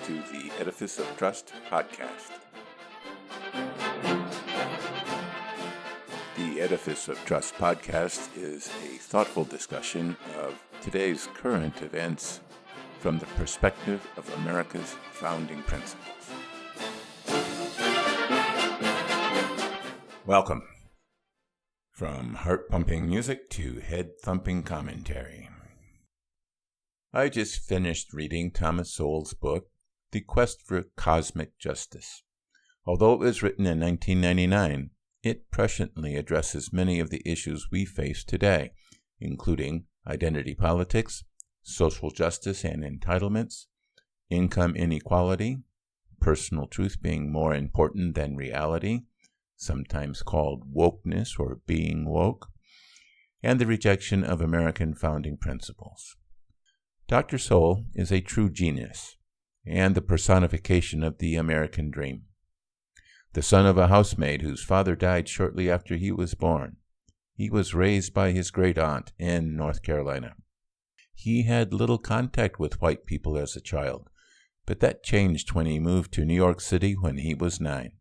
to the Edifice of Trust podcast. The Edifice of Trust podcast is a thoughtful discussion of today's current events from the perspective of America's founding principles. Welcome. From heart-pumping music to head-thumping commentary. I just finished reading Thomas Sowell's book, The Quest for Cosmic Justice. Although it was written in 1999, it presciently addresses many of the issues we face today, including identity politics, social justice and entitlements, income inequality, personal truth being more important than reality, sometimes called wokeness or being woke, and the rejection of American founding principles. Dr. Sowell is a true genius and the personification of the American dream. The son of a housemaid whose father died shortly after he was born, he was raised by his great-aunt in North Carolina. He had little contact with white people as a child, but that changed when he moved to New York City when he was 9.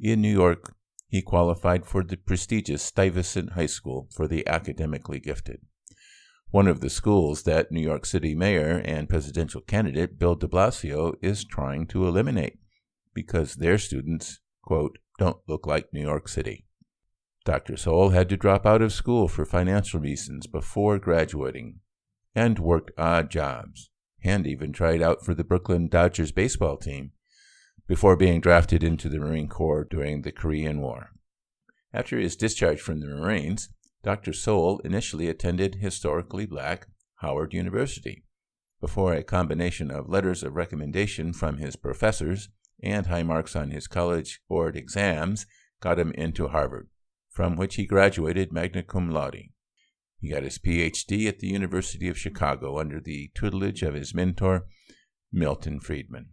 In New York, he qualified for the prestigious Stuyvesant High School for the academically gifted, one of the schools that New York City Mayor and presidential candidate Bill de Blasio is trying to eliminate because their students, quote, don't look like New York City. Dr. Sowell had to drop out of school for financial reasons before graduating and worked odd jobs and even tried out for the Brooklyn Dodgers baseball team before being drafted into the Marine Corps during the Korean War. After his discharge from the Marines, Dr. Sowell initially attended historically black Howard University, before a combination of letters of recommendation from his professors and high marks on his college board exams got him into Harvard, from which he graduated magna cum laude. He got his Ph.D. at the University of Chicago under the tutelage of his mentor, Milton Friedman.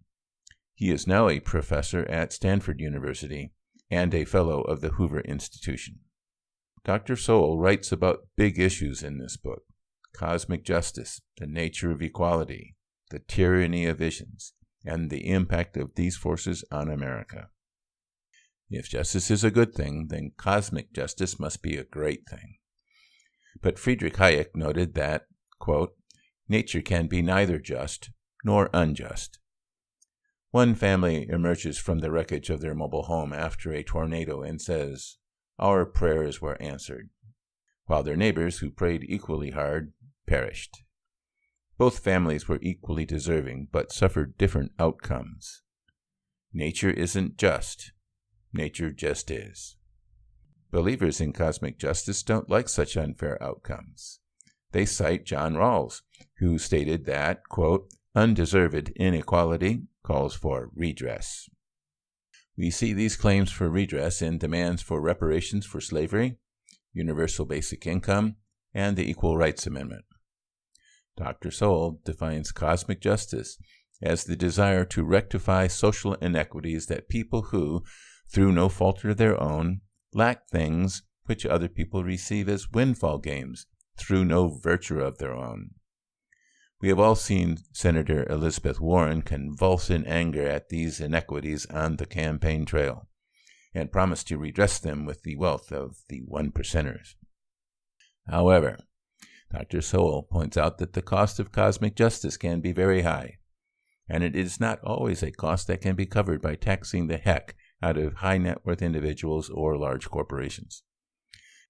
He is now a professor at Stanford University and a fellow of the Hoover Institution. Dr. Sowell writes about big issues in this book: cosmic justice, the nature of equality, the tyranny of visions, and the impact of these forces on America. If justice is a good thing, then cosmic justice must be a great thing. But Friedrich Hayek noted that, quote, nature can be neither just nor unjust. One family emerges from the wreckage of their mobile home after a tornado and says, "Our prayers were answered," while their neighbors, who prayed equally hard, perished. Both families were equally deserving, but suffered different outcomes. Nature isn't just. Nature just is. Believers in cosmic justice don't like such unfair outcomes. They cite John Rawls, who stated that, quote, undeserved inequality calls for redress. We see these claims for redress in demands for reparations for slavery, universal basic income, and the Equal Rights Amendment. Dr. Sowell defines cosmic justice as the desire to rectify social inequities that people who, through no fault of their own, lack things which other people receive as windfall gains through no virtue of their own. We have all seen Senator Elizabeth Warren convulse in anger at these inequities on the campaign trail and promise to redress them with the wealth of the one-percenters. However, Dr. Sowell points out that the cost of cosmic justice can be very high, and it is not always a cost that can be covered by taxing the heck out of high-net-worth individuals or large corporations.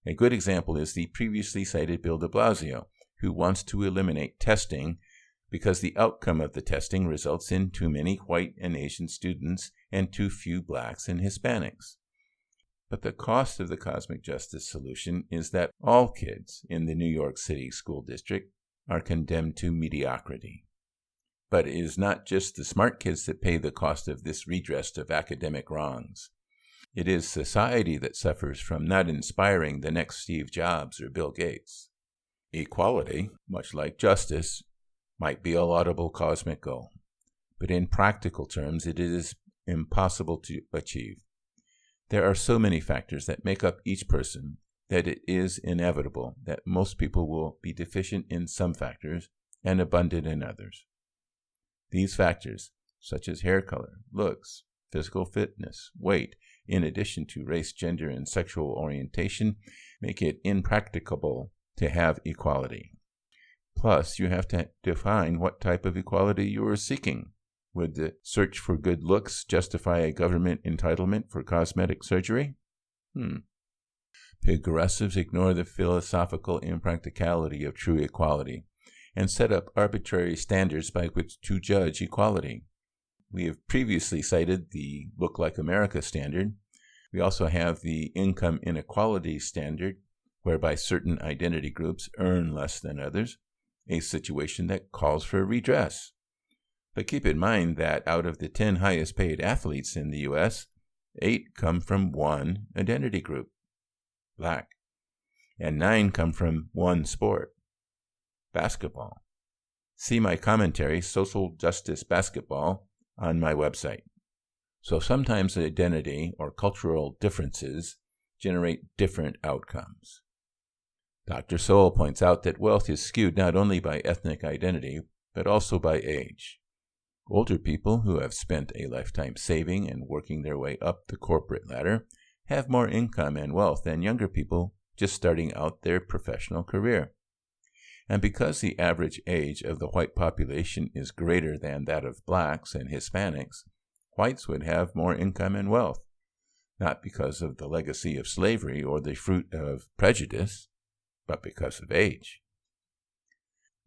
A good example is the previously cited Bill de Blasio, who wants to eliminate testing because the outcome of the testing results in too many white and Asian students and too few blacks and Hispanics. But the cost of the cosmic justice solution is that all kids in the New York City school district are condemned to mediocrity. But it is not just the smart kids that pay the cost of this redress of academic wrongs. It is society that suffers from not inspiring the next Steve Jobs or Bill Gates. Equality, much like justice, might be a laudable cosmic goal, but in practical terms it is impossible to achieve. There are so many factors that make up each person that it is inevitable that most people will be deficient in some factors and abundant in others. These factors, such as hair color, looks, physical fitness, weight, in addition to race, gender, and sexual orientation, make it impracticable to have equality. Plus, you have to define what type of equality you are seeking. Would the search for good looks justify a government entitlement for cosmetic surgery? Progressives ignore the philosophical impracticality of true equality and set up arbitrary standards by which to judge equality. We have previously cited the Look Like America standard. We also have the income inequality standard, whereby certain identity groups earn less than others, a situation that calls for redress. But keep in mind that out of the 10 highest paid athletes in the U.S., 8 come from one identity group, Black, and 9 come from one sport, basketball. See my commentary, Social Justice Basketball, on my website. So sometimes identity or cultural differences generate different outcomes. Dr. Sowell points out that wealth is skewed not only by ethnic identity, but also by age. Older people who have spent a lifetime saving and working their way up the corporate ladder have more income and wealth than younger people just starting out their professional career. And because the average age of the white population is greater than that of blacks and Hispanics, whites would have more income and wealth, not because of the legacy of slavery or the fruit of prejudice, but because of age.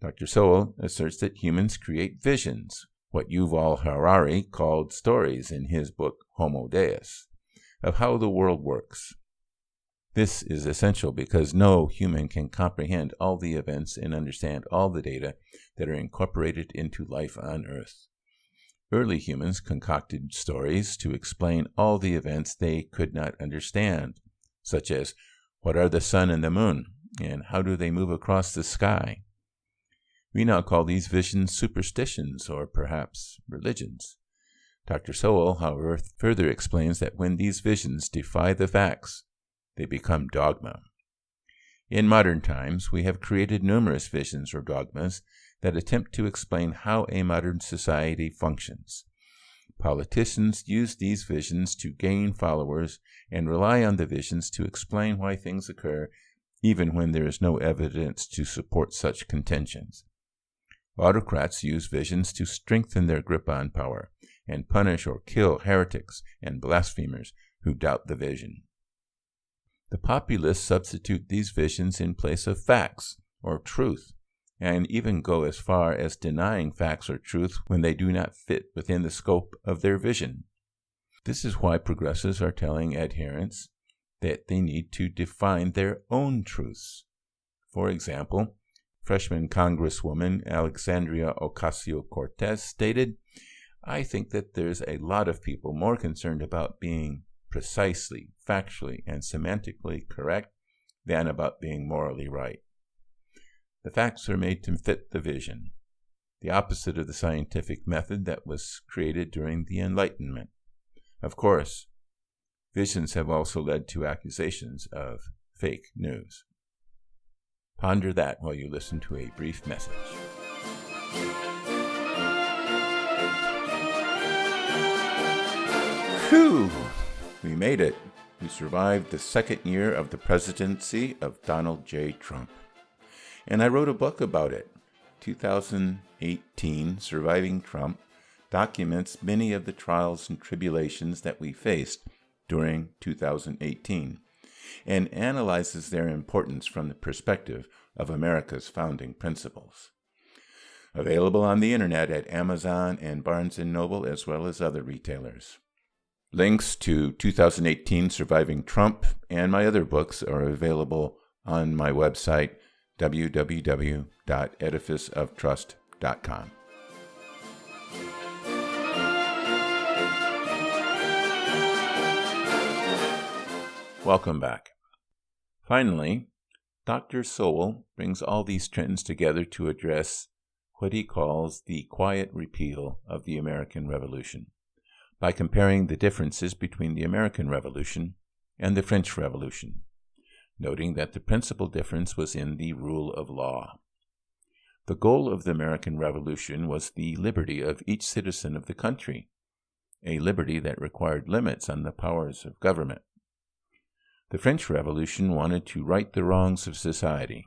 Dr. Sowell asserts that humans create visions, what Yuval Harari called stories in his book Homo Deus, of how the world works. This is essential because no human can comprehend all the events and understand all the data that are incorporated into life on Earth. Early humans concocted stories to explain all the events they could not understand, such as what are the sun and the moon, and how do they move across the sky. We now call these visions superstitions or perhaps religions. Dr. Sowell, however, further explains that when these visions defy the facts, they become dogma. In modern times, we have created numerous visions or dogmas that attempt to explain how a modern society functions. Politicians use these visions to gain followers and rely on the visions to explain why things occur, even when there is no evidence to support such contentions. Autocrats use visions to strengthen their grip on power and punish or kill heretics and blasphemers who doubt the vision. The populists substitute these visions in place of facts or truth, and even go as far as denying facts or truth when they do not fit within the scope of their vision. This is why progressives are telling adherents that they need to define their own truths. For example, freshman Congresswoman Alexandria Ocasio-Cortez stated, "I think that there's a lot of people more concerned about being precisely, factually, and semantically correct than about being morally right. The facts are made to fit the vision, the opposite of the scientific method that was created during the Enlightenment. Of course, visions have also led to accusations of fake news." Ponder that while you listen to a brief message. Whew! We made it. We survived the second year of the presidency of Donald J. Trump. And I wrote a book about it. 2018, Surviving Trump, documents many of the trials and tribulations that we faced during 2018 and analyzes their importance from the perspective of America's founding principles. Available on the internet at Amazon and Barnes & Noble, as well as other retailers. Links to 2018 Surviving Trump and my other books are available on my website, www.edificeoftrust.com. Welcome back. Finally, Dr. Sowell brings all these trends together to address what he calls the quiet repeal of the American Revolution, by comparing the differences between the American Revolution and the French Revolution, noting that the principal difference was in the rule of law. The goal of the American Revolution was the liberty of each citizen of the country, a liberty that required limits on the powers of government. The French Revolution wanted to right the wrongs of society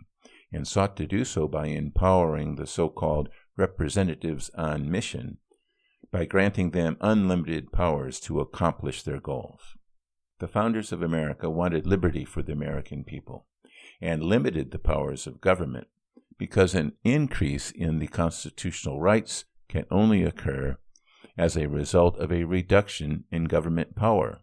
and sought to do so by empowering the so-called representatives on mission by granting them unlimited powers to accomplish their goals. The founders of America wanted liberty for the American people and limited the powers of government because an increase in the constitutional rights can only occur as a result of a reduction in government power,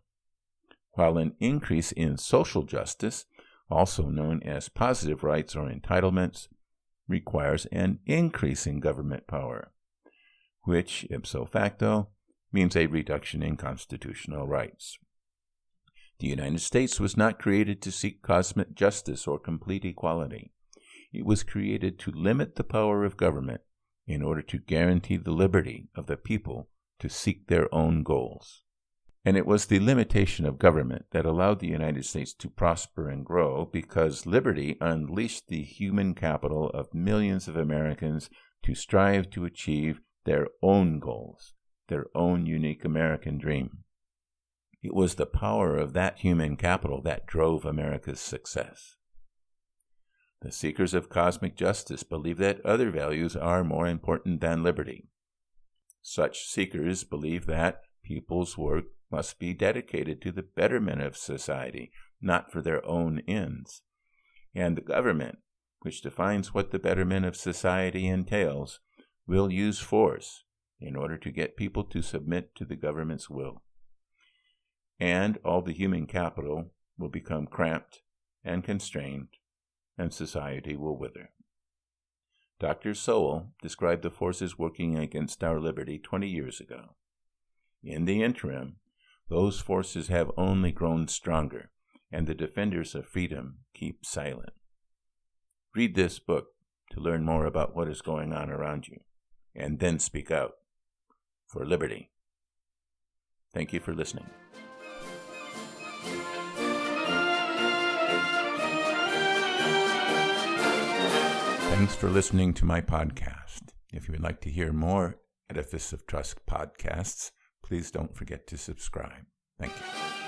while an increase in social justice, also known as positive rights or entitlements, requires an increase in government power, which, ipso facto, means a reduction in constitutional rights. The United States was not created to seek cosmic justice or complete equality. It was created to limit the power of government in order to guarantee the liberty of the people to seek their own goals. And it was the limitation of government that allowed the United States to prosper and grow because liberty unleashed the human capital of millions of Americans to strive to achieve their own goals, their own unique American dream. It was the power of that human capital that drove America's success. The seekers of cosmic justice believe that other values are more important than liberty. Such seekers believe that people's work must be dedicated to the betterment of society, not for their own ends. And the government, which defines what the betterment of society entails, will use force in order to get people to submit to the government's will. And all the human capital will become cramped and constrained, and society will wither. Dr. Sowell described the forces working against our liberty 20 years ago. In the interim, those forces have only grown stronger, and the defenders of freedom keep silent. Read this book to learn more about what is going on around you, and then speak out for liberty. Thank you for listening. Thanks for listening to my podcast. If you would like to hear more Edifice of Trust podcasts, please don't forget to subscribe. Thank you.